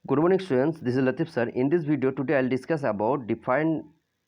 Good morning students, this is Latif sir. In this video today I'll discuss about different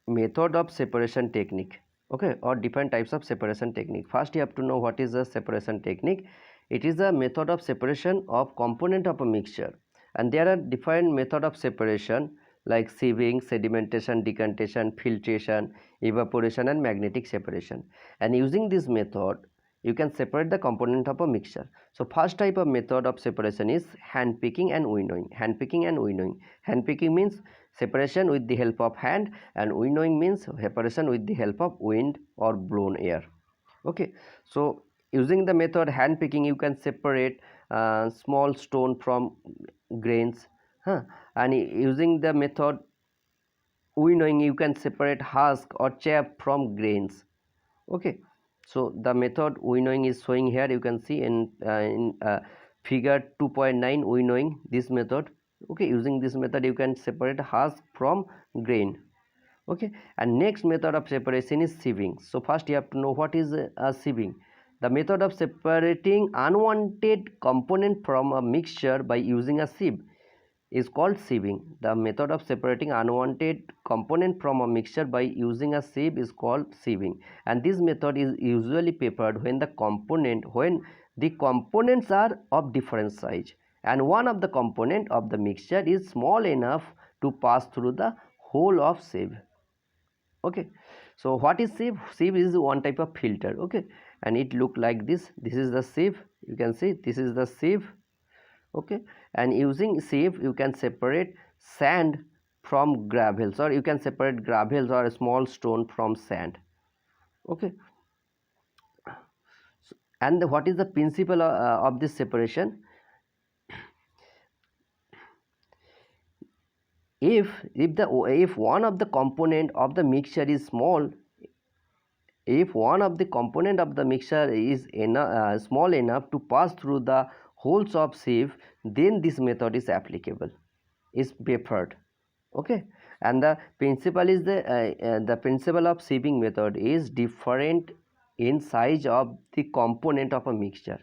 method of separation technique, okay, or different types of separation technique. First you have to know what is a separation technique. It is a method of separation of component of a mixture, and there are different method of separation like sieving, sedimentation, decantation, filtration, evaporation and magnetic separation. And using this method you can separate the component of a mixture. So first type of method of separation is hand picking and winnowing. Hand picking and winnowing. Hand picking means separation with the help of hand, and winnowing means separation with the help of wind or blown air. Okay, so using the method hand picking you can separate small stone from grains, and using the method winnowing you can separate husk or chaff from grains. Okay, so the method winnowing is showing here. You can see in figure 2.9 winnowing this method. Okay, using this method you can separate husk from grain. Okay, and next method of separation is sieving. So first you have to know what is a sieving. The method of separating unwanted component from a mixture by using a sieve is called sieving. The method of separating unwanted component from a mixture by using a sieve is called sieving, and this method is usually preferred when the components are of different size and one of the component of the mixture is small enough to pass through the whole of sieve. Okay, so what is sieve? Sieve is one type of filter. Okay, and it look like this. This is the sieve. You can see this is the sieve. Okay, and using sieve you can separate sand from gravels, or you can separate gravels or a small stone from sand. Okay, and what is the principle of this separation? If one of the component of the mixture is small, if one of the component of the mixture is small enough to pass through the holes of sieve, then this method is applicable, is preferred. Okay, and the principle is the principle of sieving method is different in size of the component of a mixture.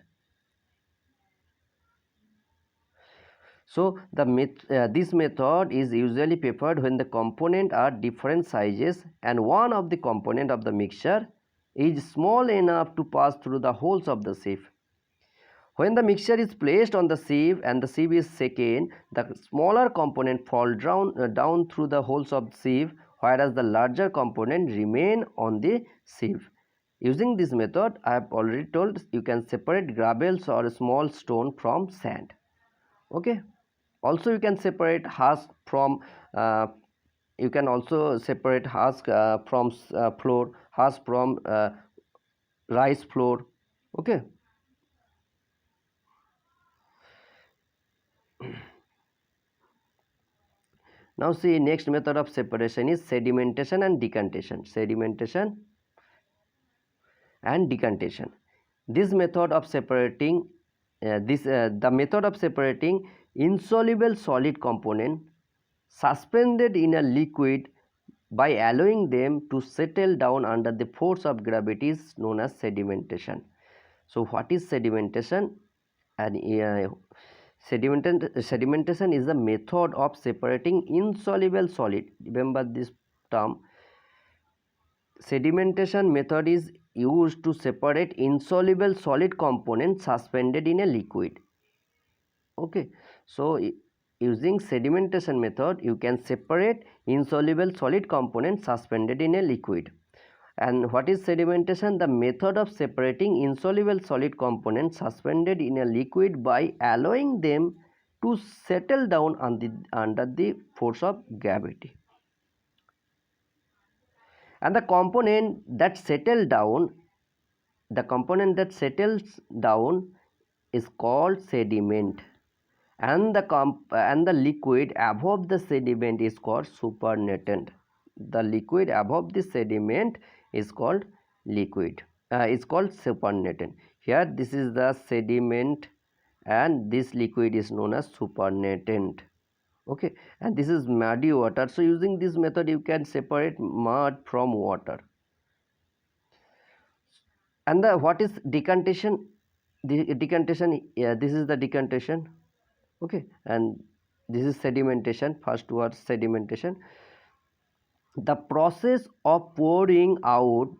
So this method is usually preferred when the component are different sizes and one of the component of the mixture is small enough to pass through the holes of the sieve. When the mixture is placed on the sieve and the sieve is shaken, the smaller component fall down through the holes of the sieve, whereas the larger component remain on the sieve. Using this method, I have already told you can separate gravels or a small stone from sand. Okay. Also, you can separate husk from flour, husk from rice flour. Okay. Now see, next method of separation is sedimentation and decantation. Sedimentation and decantation. This method of separating the method of separating insoluble solid component suspended in a liquid by allowing them to settle down under the force of gravity is known as sedimentation. So what is sedimentation? And sedimentation is the method of separating insoluble solid. Remember this term. Sedimentation method is used to separate insoluble solid components suspended in a liquid. Okay, so using sedimentation method you can separate insoluble solid components suspended in a liquid. And what is sedimentation? The method of separating insoluble solid components suspended in a liquid by allowing them to settle down under the force of gravity. And the component that settles down is called sediment, and the liquid above the sediment is called supernatant. The liquid above the sediment is called supernatant. Here this is the sediment and this liquid is known as supernatant. Okay, and this is muddy water. So using this method you can separate mud from water. And what is decantation? This is the decantation. Okay, and this is sedimentation. First word, sedimentation. The process of pouring out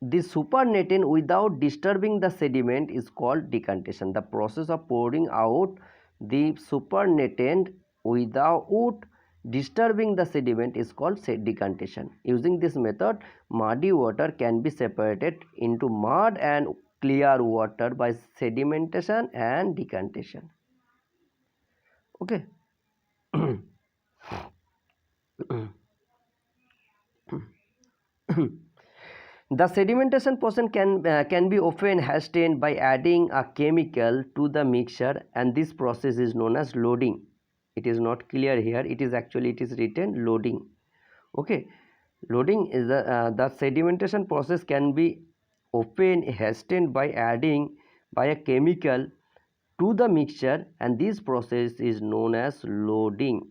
the supernatant without disturbing the sediment is called decantation. The process of pouring out the supernatant without disturbing the sediment is called decantation. Using this method, muddy water can be separated into mud and clear water by sedimentation and decantation. Okay. The sedimentation process can be often hastened by adding a chemical to the mixture, and this process is known as loading. It is not clear here. It is written loading. Okay, loading is the sedimentation process can be often hastened by adding a chemical to the mixture, and this process is known as loading.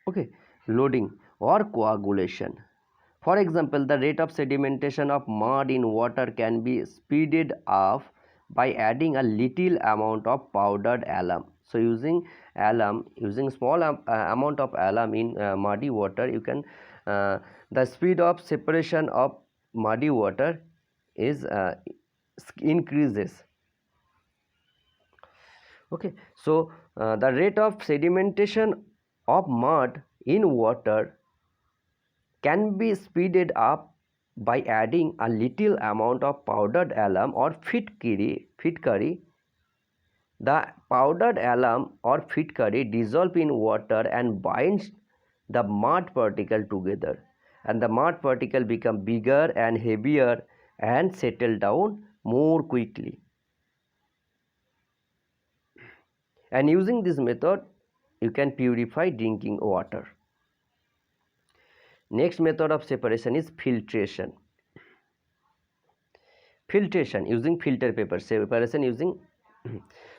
Okay, loading or coagulation. For example, the rate of sedimentation of mud in water can be speeded up by adding a little amount of powdered alum. So using small amount of alum in muddy water, you can the speed of separation of muddy water is increases. Okay, so the rate of sedimentation of mud in water can be speeded up by adding a little amount of powdered alum or fitkari. The powdered alum or fitkari dissolve in water and binds the mud particle together, and the mud particle become bigger and heavier and settle down more quickly. And using this method, you can purify drinking water. Next method of separation is filtration. Filtration using filter paper. Separation using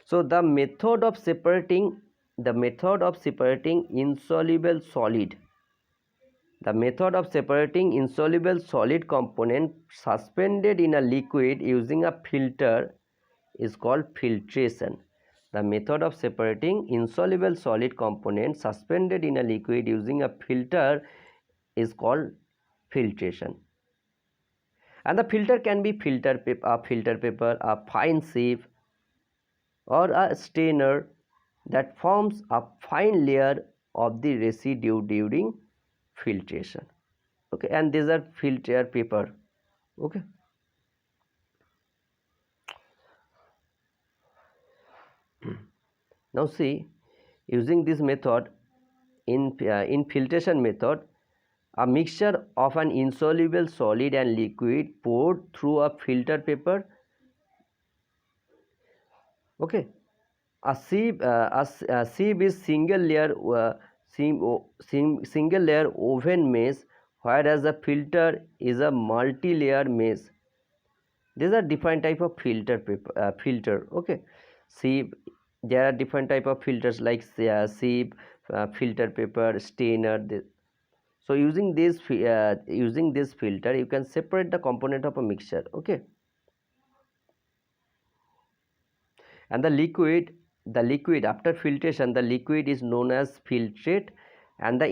so the method of separating insoluble solid. The method of separating insoluble solid component suspended in a liquid using a filter is called filtration. The method of separating insoluble solid component suspended in a liquid using a filter is called filtration. And the filter can be filter paper, a fine sieve, or a strainer that forms a fine layer of the residue during filtration. Okay, and these are filter paper. Okay. Now see, using this method in filtration method, a mixture of an insoluble solid and liquid poured through a filter paper. Okay, a sieve is single layer oven mesh, whereas a filter is a multi-layer mesh. These are different type of filter paper filter. Okay, sieve, there are different type of filters like sieve, filter paper, strainer. So using this filter, you can separate the component of a mixture. Okay, and the liquid after filtration, the liquid is known as filtrate, and the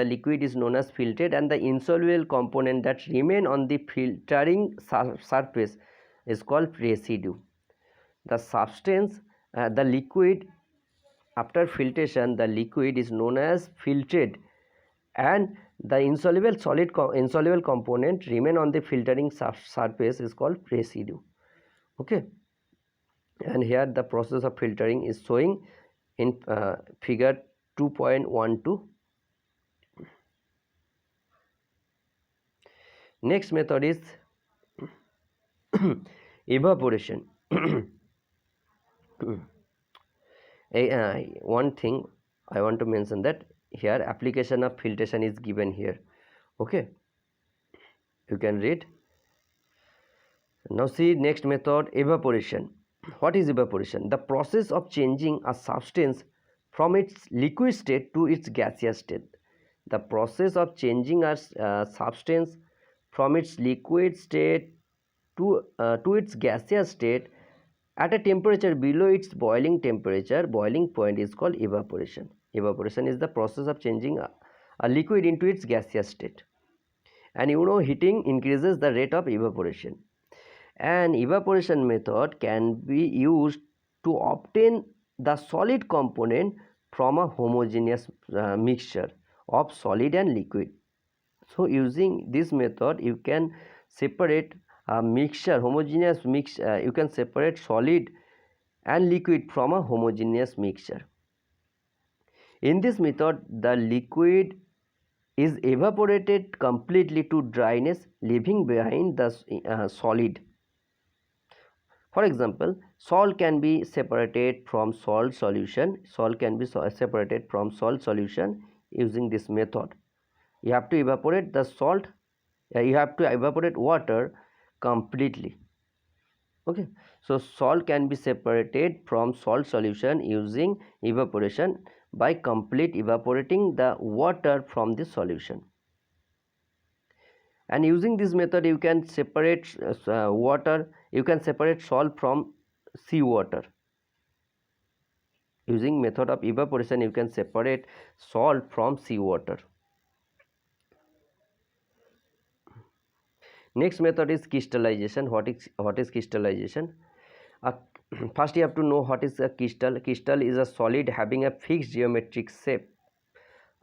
liquid is known as filtrate, and the insoluble component that remain on the filtering surface is called residue. The substance, the liquid after filtration, the liquid is known as filtrate, and the insoluble component remain on the filtering surface is called residue. Okay, and here the process of filtering is showing in figure 2.12. Next method is evaporation. One thing I want to mention, that here application of filtration is given here. Okay, you can read. Now see next method, evaporation. What is evaporation? The process of changing a substance from its liquid state to its gaseous state. The process of changing a substance from its liquid state to its gaseous state at a temperature below its boiling temperature. Boiling point is called evaporation. Evaporation is the process of changing a liquid into its gaseous state. And you know, heating increases the rate of evaporation. An evaporation method can be used to obtain the solid component from a homogeneous mixture of solid and liquid. So using this method you can separate a mixture, homogeneous mix, you can separate solid and liquid from a homogeneous mixture. In this method the liquid is evaporated completely to dryness, leaving behind the solid. For example, salt can be separated from salt solution. Salt can be separated from salt solution using this method. You have to evaporate the salt, you have to evaporate water completely. Okay, so salt can be separated from salt solution using evaporation by complete evaporating the water from the solution. And using this method you can separate you can separate salt from seawater. Using method of evaporation you can separate salt from seawater. Next method is crystallization. What is crystallization? First you have to know what is a crystal. Crystal is a solid having a fixed geometric shape.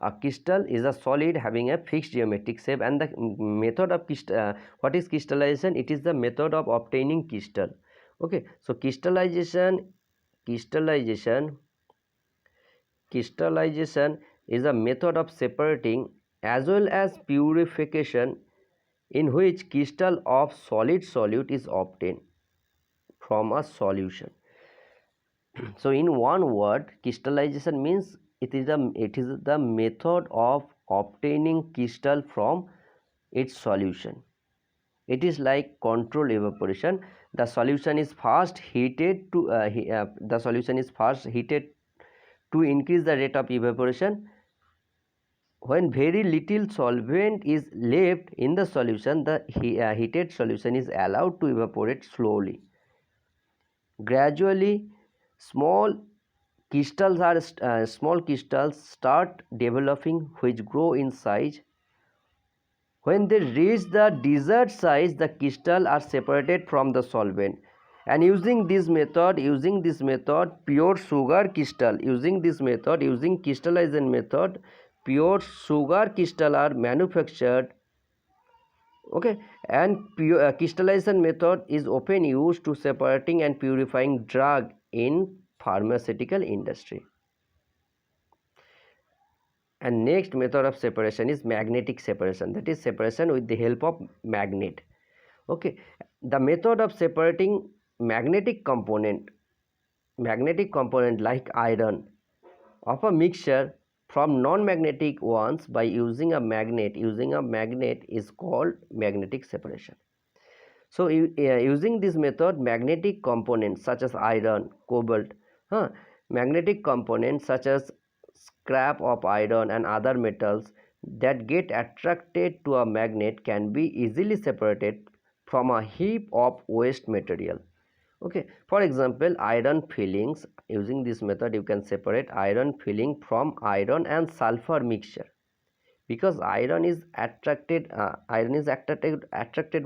A crystal is a solid having a fixed geometric shape, and the method of what is crystallization? It is the method of obtaining crystal. Okay, so crystallization is a method of separating as well as purification in which crystal of solid solute is obtained from a solution. So in one word, crystallization means it is the method of obtaining crystal from its solution. It is like controlled evaporation. The solution is first heated to increase the rate of evaporation. When very little solvent is left in the solution, the heated solution is allowed to evaporate slowly. Gradually, small crystals start developing, which grow in size. When they reach the desired size, the crystals are separated from the solvent. And using crystallization method, pure sugar crystal are manufactured. Okay, and crystallization method is often used to separating and purifying drug in pharmaceutical industry. And next method of separation is magnetic separation, that is separation with the help of magnet. Okay, the method of separating magnetic component like iron of a mixture from non-magnetic ones by using a magnet is called magnetic separation. So using this method, magnetic components such as iron, cobalt, magnetic components such as scrap of iron and other metals that get attracted to a magnet can be easily separated from a heap of waste material. Okay, for example, iron fillings. Using this method you can separate iron filling from iron and sulfur mixture, because iron is attracted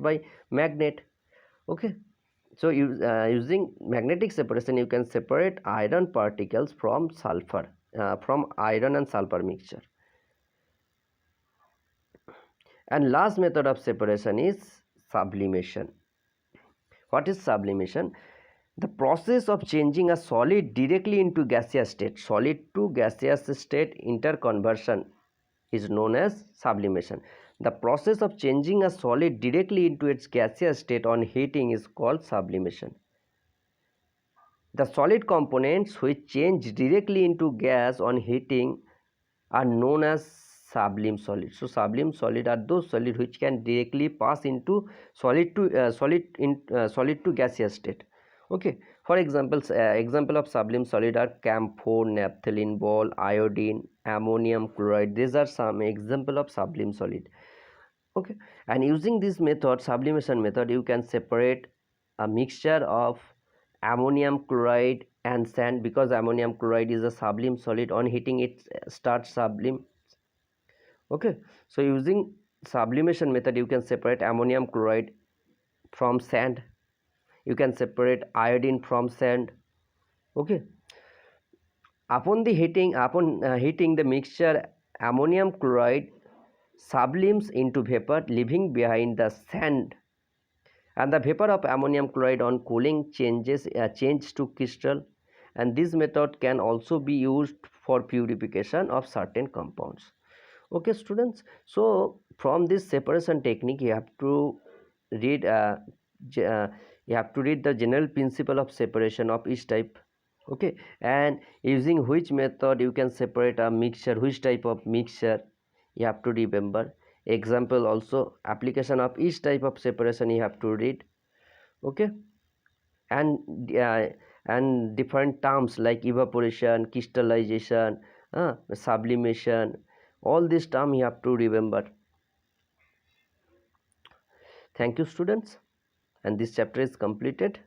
by magnet. Okay, so using magnetic separation you can separate iron particles from sulfur, from iron and sulfur mixture. And last method of separation is sublimation. What is sublimation? The process of changing a solid directly into gaseous state. Solid to gaseous state interconversion is known as sublimation. The process of changing a solid directly into its gaseous state on heating is called sublimation. The solid components which change directly into gas on heating are known as sublime solids. So sublime solid are those solids which can directly pass into solid to gaseous state. Okay, for example of sublime solid are camphor, naphthalene ball, iodine, ammonium chloride. These are some example of sublime solid. Okay, and using this method, sublimation method, you can separate a mixture of ammonium chloride and sand, because ammonium chloride is a sublime solid. On heating it starts sublime. Okay, so using sublimation method, you can separate ammonium chloride from sand, you can separate iodine from sand. Okay, upon heating the mixture, ammonium chloride sublimes into vapor, leaving behind the sand, and the vapor of ammonium chloride on cooling change to crystal. And this method can also be used for purification of certain compounds. Okay students, so from this separation technique you have to read ge- uh, you have to read the general principle of separation of each type. Okay, and using which method you can separate a mixture, which type of mixture, you have to remember. Example also, application of each type of separation you have to read. Okay, and and different terms like evaporation, crystallization, sublimation, all these terms you have to remember. Thank you students, and this chapter is completed.